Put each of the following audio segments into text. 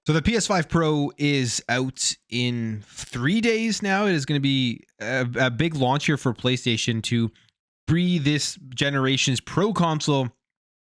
So the PS5 Pro is out in 3 days now. It is going to be a big launch here for PlayStation to bring this generation's Pro console.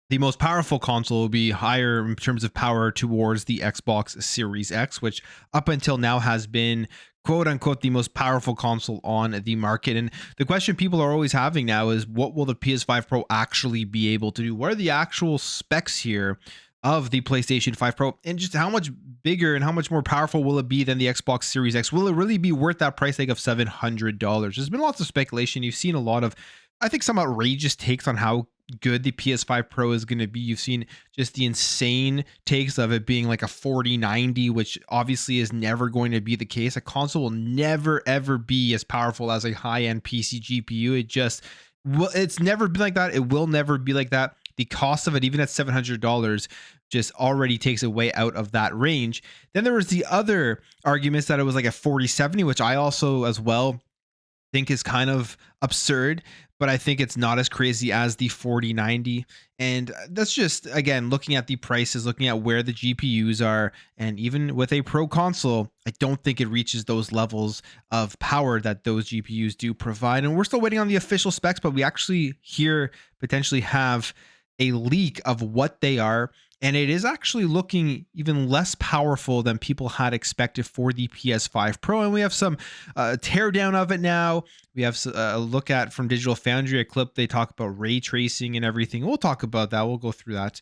The most powerful console will be higher in terms of power towards the Xbox Series X, which up until now has been quote unquote the most powerful console on the market. And the question people are always having now is, what will the PS5 Pro actually be able to do? What are the actual specs here of the PlayStation 5 Pro, and just how much bigger and how much more powerful will it be than the Xbox Series X? Will it really be worth that price tag of $700? There's been lots of speculation. You've seen a lot of, I think, some outrageous takes on how good the PS5 Pro is going to be. You've seen just the insane takes of it being like a 4090, which obviously is never going to be the case. A console will never ever be as powerful as a high-end PC GPU. It's never been like that. It will never be like that. The cost of it, even at $700, just already takes it way out of that range. Then there was the other arguments that it was like a 4070, which I also as well think is kind of absurd, but I think it's not as crazy as the 4090. And that's just, again, looking at the prices, looking at where the GPUs are, and even with a Pro console, I don't think it reaches those levels of power that those GPUs do provide. And we're still waiting on the official specs, but we actually here potentially have a leak of what they are, and it is actually looking even less powerful than people had expected for the PS5 Pro. And we have some teardown of it now. We have a look at from Digital Foundry, a clip they talk about ray tracing and everything. We'll talk about that. We'll go through that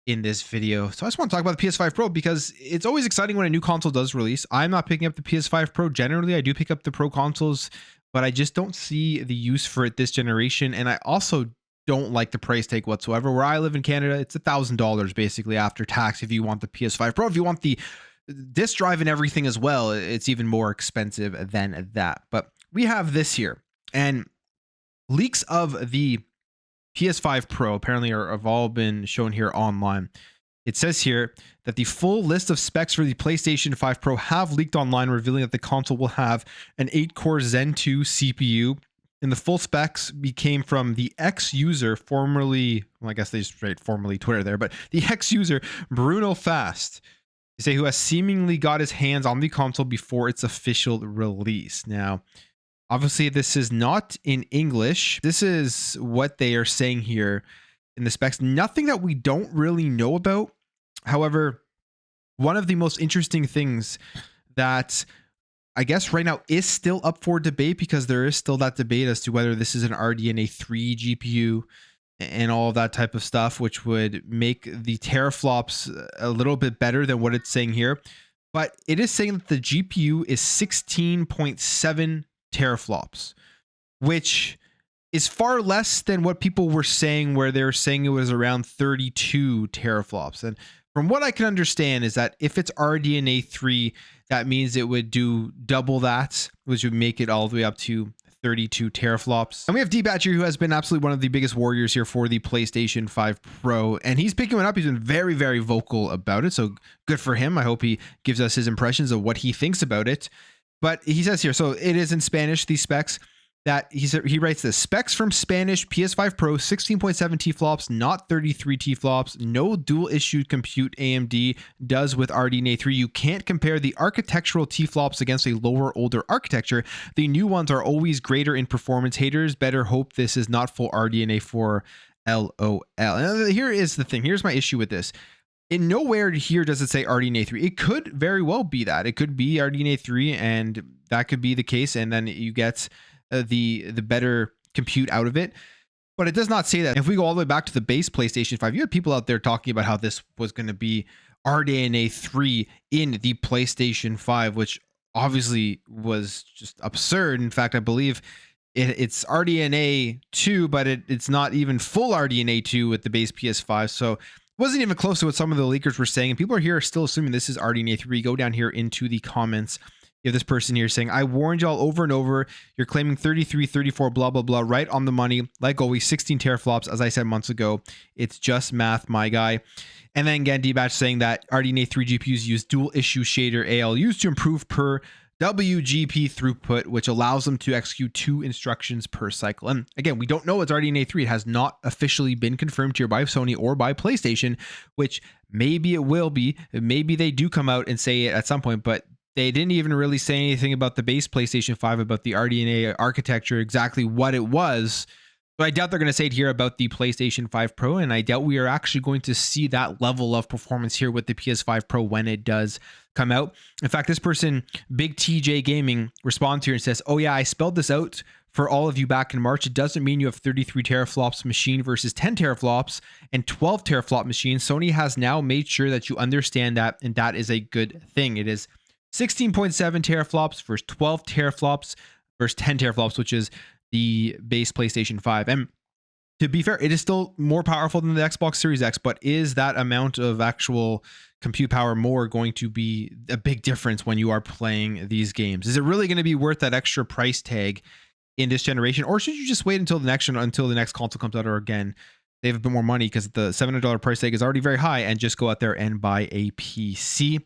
in this video. So I just want to talk about the PS5 Pro because it's always exciting when a new console does release. I'm not picking up the PS5 Pro. Generally, I do pick up the Pro consoles, but I just don't see the use for it this generation. And I also don't like the price tag whatsoever. Where I live in Canada, it's $1,000 basically after tax if you want the PS5 Pro. If you want the disc drive and everything as well, it's even more expensive than that. But we have this here, and leaks of the PS5 Pro apparently have all been shown here online. It says here that the full list of specs for the PlayStation 5 Pro have leaked online, revealing that the console will have an 8-core Zen 2 CPU. And the full specs came from the ex-user, formerly, well, I guess they just write formerly Twitter there, but the ex-user Bruno Fast, they say, who has seemingly got his hands on the console before its official release. Now, obviously, this is not in English. This is what they are saying here in the specs. Nothing that we don't really know about. However, one of the most interesting things that I guess right now is still up for debate, because there is still that debate as to whether this is an RDNA 3 GPU and all of that type of stuff, which would make the teraflops a little bit better than what it's saying here. But it is saying that the GPU is 16.7 teraflops, which is far less than what people were saying, where they're saying it was around 32 teraflops. And from what I can understand is that if it's RDNA 3, that means it would do double that, which would make it all the way up to 32 teraflops. And we have D-Batch here, who has been absolutely one of the biggest warriors here for the PlayStation 5 Pro. And he's picking it up. He's been very, very vocal about it. So good for him. I hope he gives us his impressions of what he thinks about it. But he says here, so it is in Spanish, these specs. That he writes this: specs from Spanish PS5 Pro, 16.7 T-flops, not 33 T-flops, no dual issued compute AMD does with RDNA 3. You can't compare the architectural T-flops against a lower, older architecture. The new ones are always greater in performance. Haters better hope this is not full RDNA 4, LOL. And here is the thing. Here's my issue with this. In nowhere here does it say RDNA 3. It could very well be that. It could be RDNA 3, and that could be the case, and then you get the better compute out of it, but it does not say that. If we go all the way back to the base PlayStation 5, you had people out there talking about how this was going to be RDNA 3 in the PlayStation 5, which obviously was just absurd. In fact, I believe it's RDNA 2, but it's not even full RDNA 2 with the base PS5. So it wasn't even close to what some of the leakers were saying. And people are here still assuming this is RDNA 3. Go down here into the comments. You have this person here saying, I warned y'all over and over. You're claiming 33, 34, blah, blah, blah. Right on the money. Like always, 16 teraflops, as I said months ago. It's just math, my guy. And then again, D-Batch saying that RDNA 3 GPUs use dual issue shader ALUs to improve per WGP throughput, which allows them to execute 2 instructions per cycle. And again, we don't know it's RDNA 3. It has not officially been confirmed here by Sony or by PlayStation, which maybe it will be. Maybe they do come out and say it at some point, but they didn't even really say anything about the base PlayStation 5, about the RDNA architecture, exactly what it was. So I doubt they're going to say it here about the PlayStation 5 Pro, and I doubt we are actually going to see that level of performance here with the PS5 Pro when it does come out. In fact, this person, Big TJ Gaming, responds here and says, "Oh yeah, I spelled this out for all of you back in March. It doesn't mean you have 33 teraflops machine versus 10 teraflops and 12 teraflop machine. Sony has now made sure that you understand that, and that is a good thing. It is 16.7 teraflops versus 12 teraflops versus 10 teraflops, which is the base PlayStation 5. And to be fair, it is still more powerful than the Xbox Series X, but is that amount of actual compute power more going to be a big difference when you are playing these games? Is it really going to be worth that extra price tag in this generation, or should you just wait until the next console comes out, or again, they have a bit more money because the $700 price tag is already very high, and just go out there and buy a PC?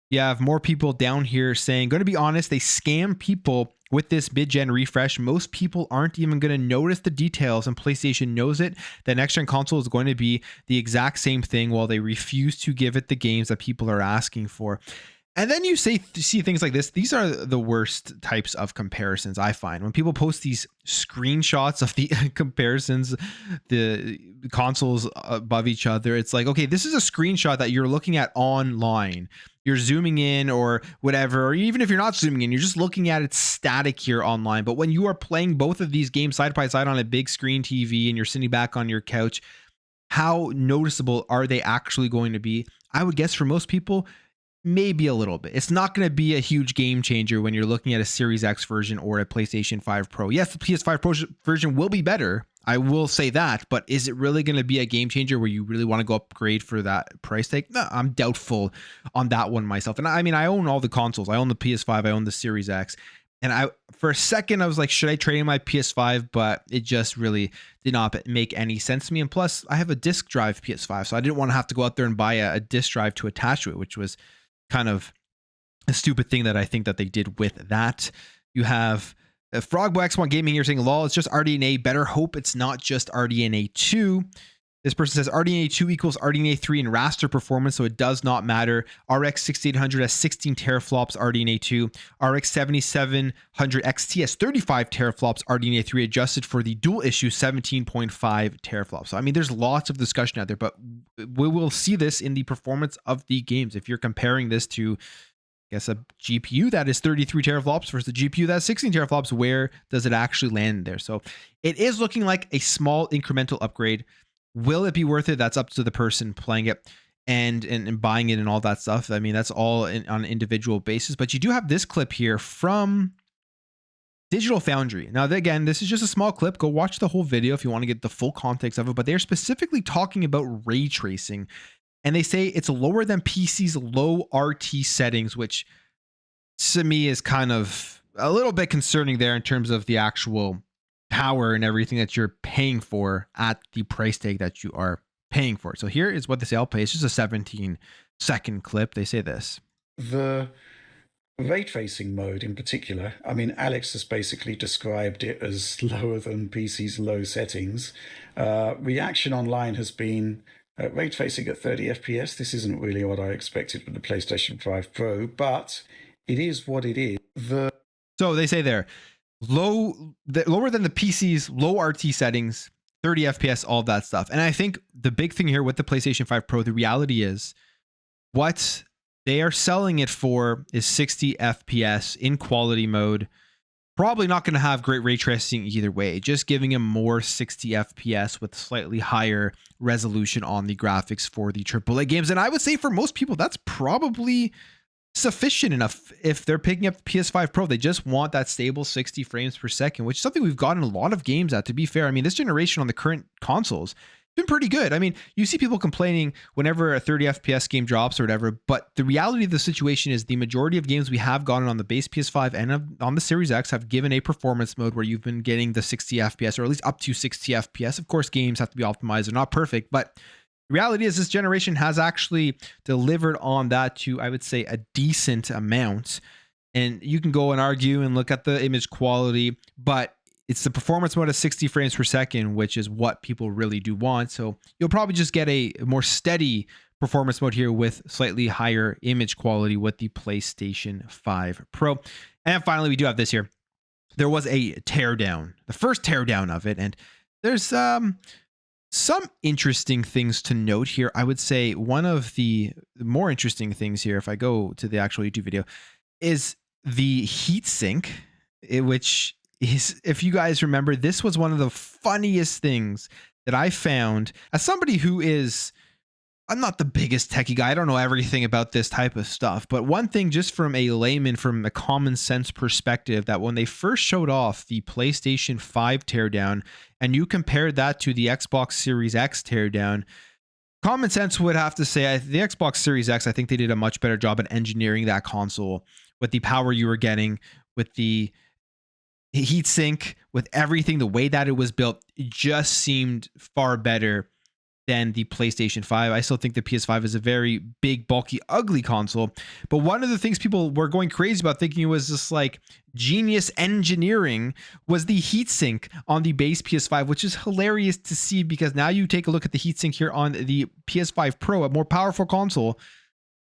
You have more people down here saying, going to be honest, they scam people with this mid-gen refresh. Most people aren't even going to notice the details, and PlayStation knows it. The next-gen console is going to be the exact same thing, while they refuse to give it the games that people are asking for. And then you see things like this. These are the worst types of comparisons, I find. When people post these screenshots of the comparisons, the consoles above each other, it's like, okay, this is a screenshot that you're looking at online. You're zooming in or whatever, or even if you're not zooming in, you're just looking at it static here online. But when you are playing both of these games side by side on a big screen TV and you're sitting back on your couch, how noticeable are they actually going to be? I would guess for most people, maybe a little bit. It's not going to be a huge game changer when you're looking at a Series X version or a PlayStation 5 Pro. Yes, the PS5 Pro version will be better. I will say that, but is it really going to be a game changer where you really want to go upgrade for that price tag? No, I'm doubtful on that one myself. And I mean, I own all the consoles. I own the PS5, I own the Series X. And for a second, I was like, should I trade in my PS5? But it just really did not make any sense to me. And plus, I have a disc drive PS5, so I didn't want to have to go out there and buy a disc drive to attach to it, which was kind of a stupid thing that I think that they did with that. You have Frogboy X1 Gaming here saying, lol, it's just RDNA. Better hope it's not just RDNA 2. This person says RDNA 2 equals RDNA 3 in raster performance, so it does not matter. RX 6800 has 16 teraflops RDNA 2. RX 7700 XT has 35 teraflops RDNA 3, adjusted for the dual issue 17.5 teraflops. So I mean, there's lots of discussion out there, but we will see this in the performance of the games. If you're comparing this to, I guess, a GPU that is 33 teraflops versus the GPU that's 16 teraflops, where does it actually land there? So it is looking like a small incremental upgrade. Will it be worth it? That's up to the person playing it and buying it and all that stuff. I mean, that's all on an individual basis. But you do have this clip here from Digital Foundry. Now, again, this is just a small clip. Go watch the whole video if you want to get the full context of it. But they're specifically talking about ray tracing. And they say it's lower than PC's low RT settings, which to me is kind of a little bit concerning there in terms of the actual power and everything that you're paying for at the price tag that you are paying for. So here is what they say. I'll play. It's just a 17-second clip. They say this. The ray tracing mode in particular, I mean, Alex has basically described it as lower than PC's low settings. Reaction online has been ray tracing at 30 FPS. This isn't really what I expected with the PlayStation 5 Pro, but it is what it is. So they say there, lower than the PC's low RT settings, 30 FPS, all that stuff. And I think the big thing here with the PlayStation 5 Pro, the reality is what they are selling it for is 60 FPS in quality mode. Probably not going to have great ray tracing either way, just giving them more 60 FPS with slightly higher resolution on the graphics for the AAA games. And I would say for most people, that's probably sufficient enough. If they're picking up the PS5 Pro, they just want that stable 60 frames per second, which is something we've gotten a lot of games at, to be fair. I mean, this generation on the current consoles has been pretty good. I mean, you see people complaining whenever a 30 FPS game drops or whatever, but the reality of the situation is the majority of games we have gotten on the base PS5 and on the Series X have given a performance mode where you've been getting the 60 FPS, or at least up to 60 FPS. Of course, games have to be optimized. They're not perfect, but the reality is this generation has actually delivered on that to, I would say, a decent amount. And you can go and argue and look at the image quality, but it's the performance mode of 60 frames per second, which is what people really do want. So you'll probably just get a more steady performance mode here with slightly higher image quality with the PlayStation 5 Pro. And finally, we do have this here. There was a teardown, the first teardown of it. And there's some interesting things to note here. I would say one of the more interesting things here, if I go to the actual YouTube video, is the heatsink, which is, if you guys remember, this was one of the funniest things that I found as somebody who is, I'm not the biggest techie guy. I don't know everything about this type of stuff, but one thing just from a layman, from a common sense perspective, that when they first showed off the PlayStation 5 teardown and you compared that to the Xbox Series X teardown, common sense would have to say the Xbox Series X, I think they did a much better job at engineering that console with the power you were getting, with the heatsink, with everything, the way that it was built. It just seemed far better than the PlayStation 5. I still think the PS5 is a very big, bulky, ugly console. But one of the things people were going crazy about, thinking it was just like genius engineering, was the heatsink on the base PS5, which is hilarious to see, because now you take a look at the heatsink here on the PS5 Pro, a more powerful console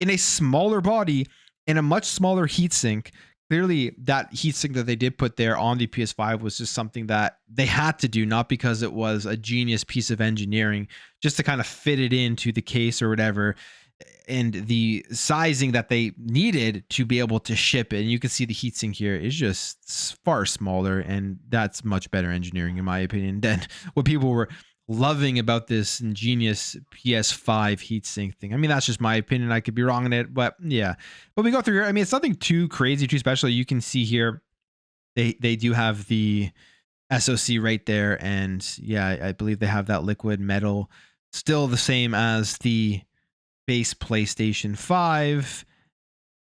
in a smaller body and a much smaller heatsink. Clearly, that heatsink that they did put there on the PS5 was just something that they had to do, not because it was a genius piece of engineering, just to kind of fit it into the case or whatever, and the sizing that they needed to be able to ship it. And you can see the heatsink here is just far smaller, and that's much better engineering, in my opinion, than what people were loving about this ingenious PS5 heatsink thing. I mean, that's just my opinion. I could be wrong on it, but yeah. But we go through here. I mean, it's nothing too crazy, too special. You can see here they do have the SoC right there, and yeah, I believe they have that liquid metal, still the same as the base PlayStation 5.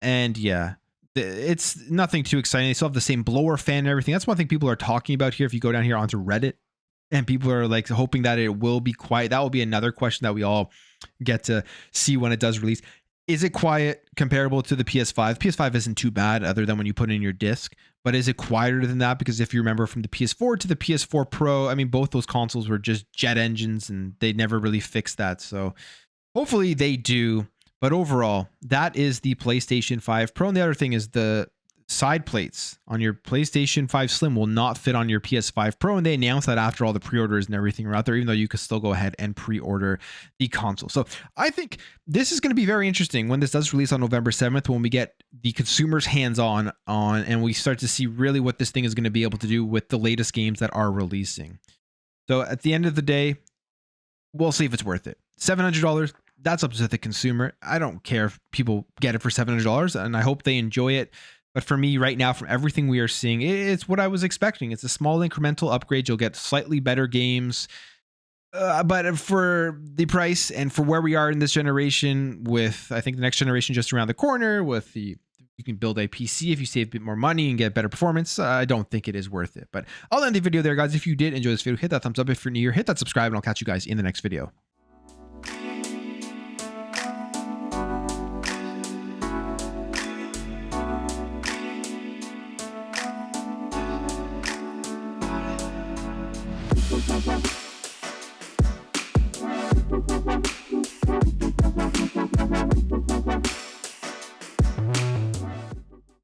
And yeah, it's nothing too exciting. They still have the same blower fan and everything. That's one thing people are talking about here. If you go down here onto Reddit, and people are like hoping that it will be quiet. That will be another question that we all get to see when it does release. Is it quiet comparable to the PS5? PS5 isn't too bad other than when you put in your disc, but is it quieter than that? Because if you remember from the PS4 to the PS4 Pro, I mean, both those consoles were just jet engines and they never really fixed that. So hopefully they do. But overall, that is the PlayStation 5 Pro. And the other thing is the side plates on your PlayStation 5 Slim will not fit on your PS5 Pro, and they announced that after all the pre-orders and everything are out there, even though you could still go ahead and pre-order the console. So I think this is going to be very interesting when this does release on November 7th, when we get the consumers hands-on and we start to see really what this thing is going to be able to do with the latest games that are releasing. So at the end of the day, we'll see if it's worth it. $700, that's up to the consumer. I don't care if people get it for $700, and I hope they enjoy it. But for me right now, from everything we are seeing, it's what I was expecting. It's a small incremental upgrade. You'll get slightly better games. But for the price and for where we are in this generation, with I think the next generation just around the corner, with you can build a PC if you save a bit more money and get better performance, I don't think it is worth it. But I'll end the video there, guys. If you did enjoy this video, hit that thumbs up. If you're new here, hit that subscribe, and I'll catch you guys in the next video. Bye.